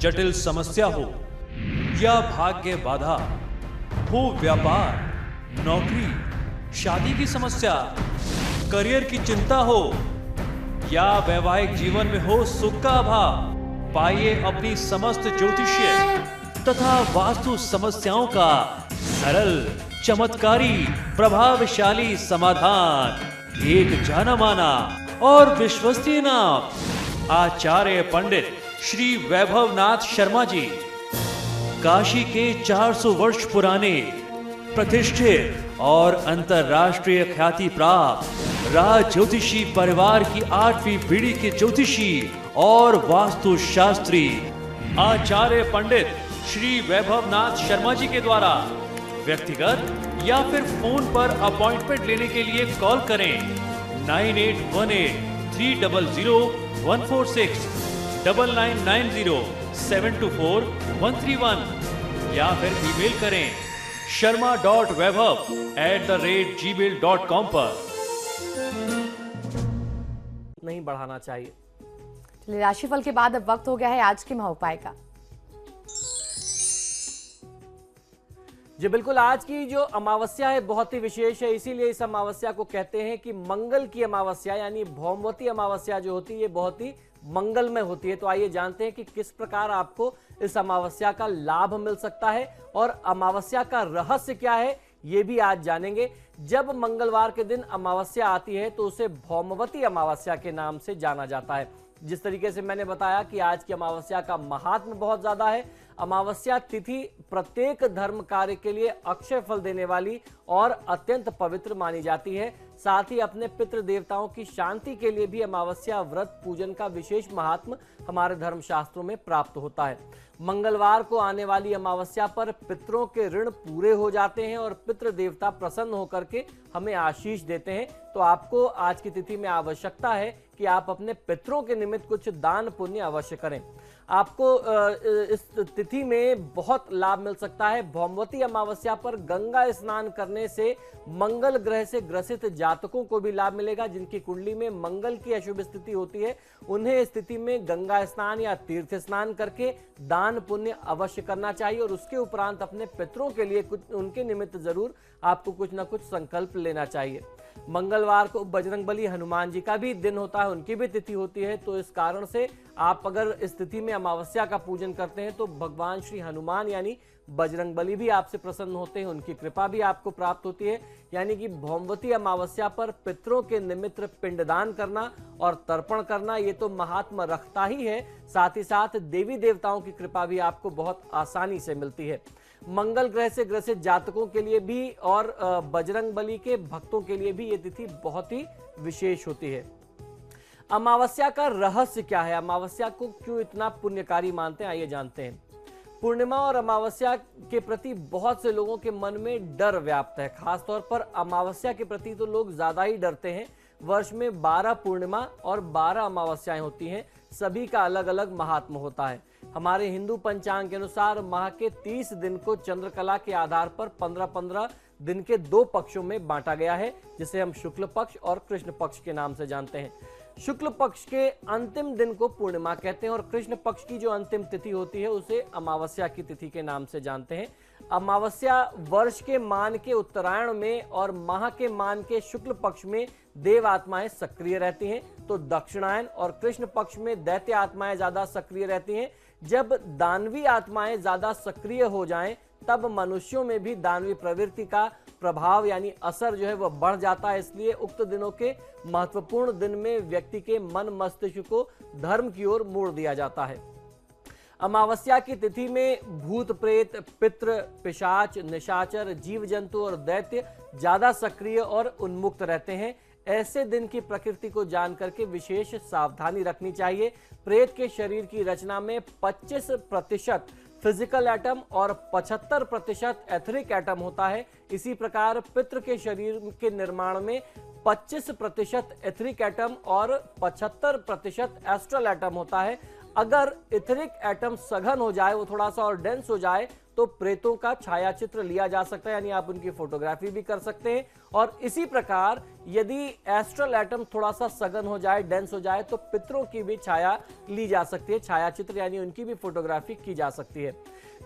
जटिल समस्या हो या भाग्य बाधा, हो व्यापार, नौकरी, शादी की समस्या, करियर की चिंता हो या वैवाहिक जीवन में हो सुख का अभाव, पाइए अपनी समस्त ज्योतिषीय तथा वास्तु समस्याओं का सरल, चमत्कारी, प्रभावशाली समाधान। एक जाना माना और विश्वसनीय नाम, आचार्य पंडित श्री वैभवनाथ शर्मा जी, काशी के 400 वर्ष पुराने प्रतिष्ठित और अंतरराष्ट्रीय ख्याति प्राप्त राज ज्योतिषी परिवार की 8वीं पीढ़ी के ज्योतिषी और वास्तु शास्त्री आचार्य पंडित श्री वैभवनाथ शर्मा जी के द्वारा व्यक्तिगत या फिर फोन पर अपॉइंटमेंट लेने के लिए कॉल करें 9818-300-146, 9990-724-131 या फिर ईमेल करें sharma.vaibhav@gmail.com पर। नहीं बढ़ाना चाहिए। चलिए, राशिफल के बाद अब वक्त हो गया है आज के महाउपाय का। जी बिल्कुल, आज की जो अमावस्या है बहुत ही विशेष है, इसीलिए इस अमावस्या को कहते हैं कि मंगल की अमावस्या, यानी भौमवती अमावस्या जो होती है ये बहुत ही मंगलमय होती है। तो आइए जानते हैं कि किस प्रकार आपको इस अमावस्या का लाभ मिल सकता है और अमावस्या का रहस्य क्या है ये भी आज जानेंगे। जब मंगलवार के दिन अमावस्या आती है तो उसे भौमवती अमावस्या के नाम से जाना जाता है। जिस तरीके से मैंने बताया कि आज की अमावस्या का महात्म्य बहुत ज्यादा है। अमावस्या तिथि प्रत्येक धर्म कार्य के लिए अक्षय फल देने वाली और अत्यंत पवित्र मानी जाती है। साथ ही अपने पितृ देवताओं की शांति के लिए भी अमावस्या व्रत पूजन का विशेष महात्म्य हमारे धर्म शास्त्रों में प्राप्त होता है। मंगलवार को आने वाली अमावस्या पर पितरों के ऋण पूरे हो जाते हैं और पितृ देवता प्रसन्न होकर के हमें आशीष देते हैं। तो आपको आज की तिथि में आवश्यकता है कि आप अपने पितरों के निमित्त कुछ दान पुण्य अवश्य करें। आपको इस तिथि में बहुत लाभ मिल सकता है। भौमवती अमावस्या पर गंगा स्नान करने से मंगल ग्रह से ग्रसित जातकों को भी लाभ मिलेगा। जिनकी कुंडली में मंगल की अशुभ स्थिति होती है उन्हें इस स्थिति में गंगा स्नान या तीर्थ स्नान करके दान पुण्य अवश्य करना चाहिए और उसके उपरांत अपने पितरों के लिए कुछ, उनके निमित्त जरूर आपको कुछ ना कुछ संकल्प लेना चाहिए। मंगलवार को बजरंगबली हनुमान जी का भी दिन होता है, उनकी भी तिथि होती है। तो इस कारण से आप अगर इस तिथि में अमावस्या का पूजन करते हैं तो भगवान श्री हनुमान यानी बजरंगबली भी आपसे प्रसन्न होते हैं, उनकी कृपा भी आपको प्राप्त होती है। यानी कि भौमवती अमावस्या पर पितरों के निमित्त पिंडदान करना और तर्पण करना ये तो महात्मा रखता ही है, साथ ही साथ देवी देवताओं की कृपा भी आपको बहुत आसानी से मिलती है। मंगल ग्रह से ग्रसित जातकों के लिए भी और बजरंगबली के भक्तों के लिए भी ये तिथि बहुत ही विशेष होती है। अमावस्या का रहस्य क्या है, अमावस्या को क्यों इतना पुण्यकारी मानते हैं, आइए जानते हैं। पूर्णिमा और अमावस्या के प्रति बहुत से लोगों के मन में डर व्याप्त है। खासतौर पर अमावस्या के प्रति तो लोग ज्यादा ही डरते हैं। वर्ष में 12 पूर्णिमा और 12 अमावस्याएं होती हैं, सभी का अलग अलग महात्म्य होता है। हमारे हिंदू पंचांग के अनुसार माह के 30 दिन को चंद्रकला के आधार पर 15-15 दिन के 2 पक्षों में बांटा गया है, जिसे हम शुक्ल पक्ष और कृष्ण पक्ष के नाम से जानते हैं। शुक्ल पक्ष के अंतिम दिन को पूर्णिमा कहते हैं और कृष्ण पक्ष की जो अंतिम तिथि होती है उसे अमावस्या की तिथि के नाम से जानते हैं। अमावस्या वर्ष के मान के उत्तरायण में और माह के मान के शुक्ल पक्ष में देव आत्माएं सक्रिय रहती हैं, तो दक्षिणायन और कृष्ण पक्ष में दैत्य आत्माएं ज्यादा सक्रिय रहती हैं। जब दानवी आत्माएं ज्यादा सक्रिय हो जाएं तब मनुष्यों में भी दानवी प्रवृत्ति का प्रभाव यानी असर जो है वह बढ़ जाता है। इसलिए उक्त दिनों के महत्वपूर्ण दिन में व्यक्ति के मन मस्तिष्क को धर्म की ओर मोड़ दिया जाता है। अमावस्या की तिथि में भूत प्रेत, पितृ, पिशाच, निशाचर, जीव जंतु और दैत्य ज्यादा सक्रिय और उन्मुक्त रहते हैं। ऐसे दिन की प्रकृति को जान करके विशेष सावधानी रखनी चाहिए। प्रेत के शरीर की रचना में 25% फिजिकल एटम और 75% एथरिक एटम होता है। इसी प्रकार पितृ के शरीर के निर्माण में 25% एथरिक एटम और 75% एस्ट्रल एटम होता है। अगर इथेरिक एटम सघन हो जाए, वो थोड़ा सा और डेंस हो जाए, तो प्रेतों का छाया चित्र लिया जा सकता है, यानी आप उनकी फोटोग्राफी भी कर सकते हैं। और इसी प्रकार यदि एस्ट्रल एटम थोड़ा सा सघन हो जाए, डेंस हो जाए, तो पितरों की भी छाया ली जा सकती है, छाया चित्र यानी उनकी भी फोटोग्राफी की जा सकती है।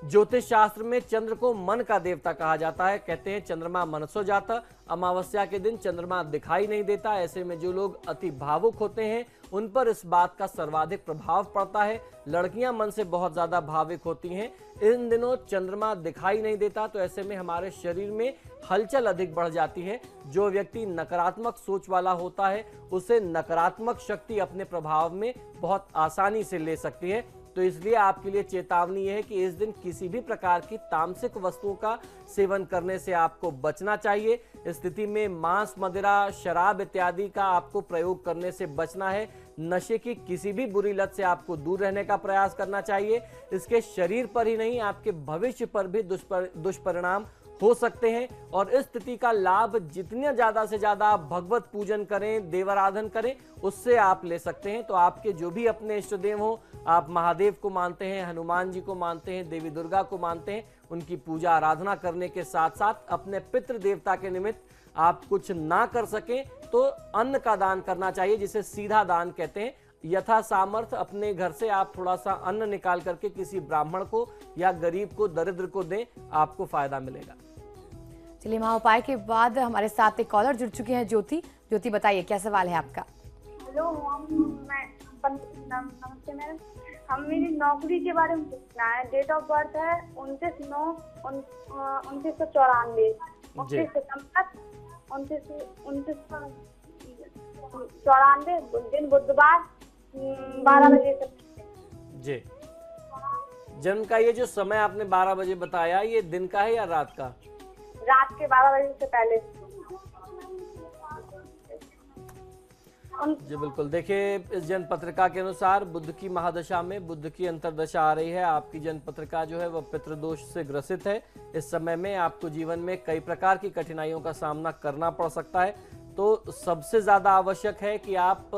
ज्योतिष शास्त्र में चंद्र को मन का देवता कहा जाता है। कहते हैं चंद्रमा मनसो जाता, अमावस्या के दिन चंद्रमा दिखाई नहीं देता। ऐसे में जो लोग अति भावुक होते हैं उन पर इस बात का सर्वाधिक प्रभाव पड़ता है। लड़कियां मन से बहुत ज्यादा भावुक होती हैं। इन दिनों चंद्रमा दिखाई नहीं देता, तो ऐसे में हमारे शरीर में हलचल अधिक बढ़ जाती है। जो व्यक्ति नकारात्मक सोच वाला होता है उसे नकारात्मक शक्ति अपने प्रभाव में बहुत आसानी से ले सकती है। तो इसलिए आपके लिए चेतावनी है कि इस दिन किसी भी प्रकार की तामसिक वस्तुओं का सेवन करने से आपको बचना चाहिए। इस स्थिति में मांस, मदिरा, शराब इत्यादि का आपको प्रयोग करने से बचना है। नशे की किसी भी बुरी लत से आपको दूर रहने का प्रयास करना चाहिए। इसके शरीर पर ही नहीं, आपके भविष्य पर भी दुष्परिणाम हो सकते हैं। और इस स्थिति का लाभ जितने ज्यादा से ज्यादा आप भगवत पूजन करें, देवाराधन करें, उससे आप ले सकते हैं। तो आपके जो भी अपने इष्ट देव हो, आप महादेव को मानते हैं, हनुमान जी को मानते हैं, देवी दुर्गा को मानते हैं, उनकी पूजा आराधना करने के साथ साथ अपने पितृ देवता के निमित्त आप कुछ ना कर सकें तो अन्न का दान करना चाहिए, जिसे सीधा दान कहते हैं। यथा सामर्थ्य अपने घर से आप थोड़ा सा अन्न निकाल करके किसी ब्राह्मण को या गरीब को, दरिद्र को दें, आपको फायदा मिलेगा। चलिए, महाउपाय के बाद हमारे साथ एक कॉलर जुड़ चुके हैं, ज्योति। ज्योति, बताइए क्या सवाल है आपका? हेलो, नमस्ते मैडम। हम मेरी नौकरी के बारे में पूछना है। डेट ऑफ बर्थ है 29/9/1994, 29 सितंबर 1994, दिन बुधवार 12 बजे से। जी, जन्म का ये जो समय आपने 12 बजे बताया, ये दिन का है या रात का? रात के 12 बजे से पहले। जी बिल्कुल, देखिए इस जन्म पत्रिका के अनुसार बुध की महादशा में बुध की अंतर्दशा आ रही है। आपकी जन्म पत्रिका जो है वह पितृदोष से ग्रसित है। इस समय में आपको जीवन में कई प्रकार की कठिनाइयों का सामना करना पड़ सकता है। तो सबसे ज्यादा आवश्यक है कि आप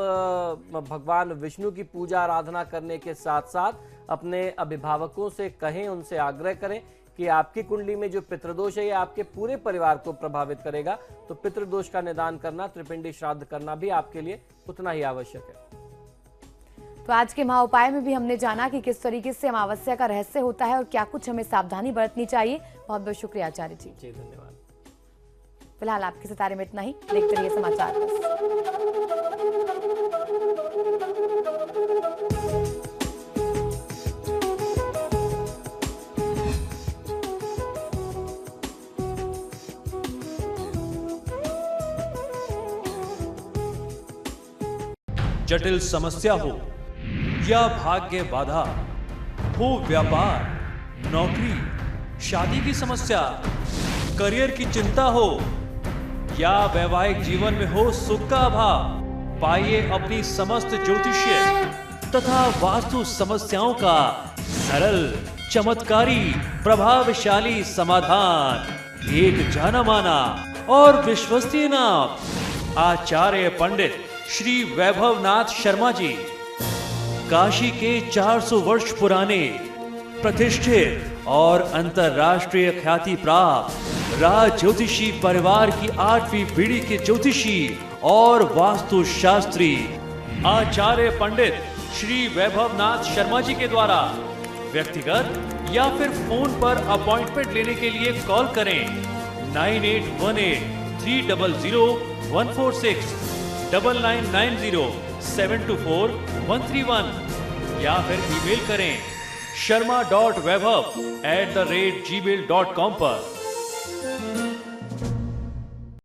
भगवान विष्णु की पूजा आराधना करने के साथ साथ अपने अभिभावकों से कहें, उनसे आग्रह करें कि आपकी कुंडली में जो पितृदोष है ये आपके पूरे परिवार को प्रभावित करेगा। तो पितृदोष का निदान करना, त्रिपिंडी श्राद्ध करना भी आपके लिए उतना ही आवश्यक है। तो आज के महाउपाय में भी हमने जाना कि किस तरीके से अमावस्या का रहस्य होता है और क्या कुछ हमें सावधानी बरतनी चाहिए। बहुत बहुत शुक्रिया आचार्य जी। जी धन्यवाद। फिलहाल आपके सितारे में इतना ही। देखते रहिए समाचार बस। जटिल समस्या हो या भाग्य बाधा हो, व्यापार, नौकरी, शादी की समस्या, करियर की चिंता हो या वैवाहिक जीवन में हो सुख का अभाव, पाइए अपनी समस्त ज्योतिषीय तथा वास्तु समस्याओं का सरल, चमत्कारी, प्रभावशाली समाधान। एक जाना माना और विश्वसनीय नाम, आचार्य पंडित श्री वैभवनाथ शर्मा जी। काशी के 400 वर्ष पुराने, प्रतिष्ठित और अंतरराष्ट्रीय ख्याति प्राप्त राज ज्योतिषी परिवार की 8वीं पीढ़ी के ज्योतिषी और वास्तु शास्त्री आचार्य पंडित श्री वैभवनाथ शर्मा जी के द्वारा व्यक्तिगत या फिर फोन पर अपॉइंटमेंट लेने के लिए कॉल करें 9818300146, 9990724131 या फिर ईमेल करें sharma.vaibhav@gmail.com पर।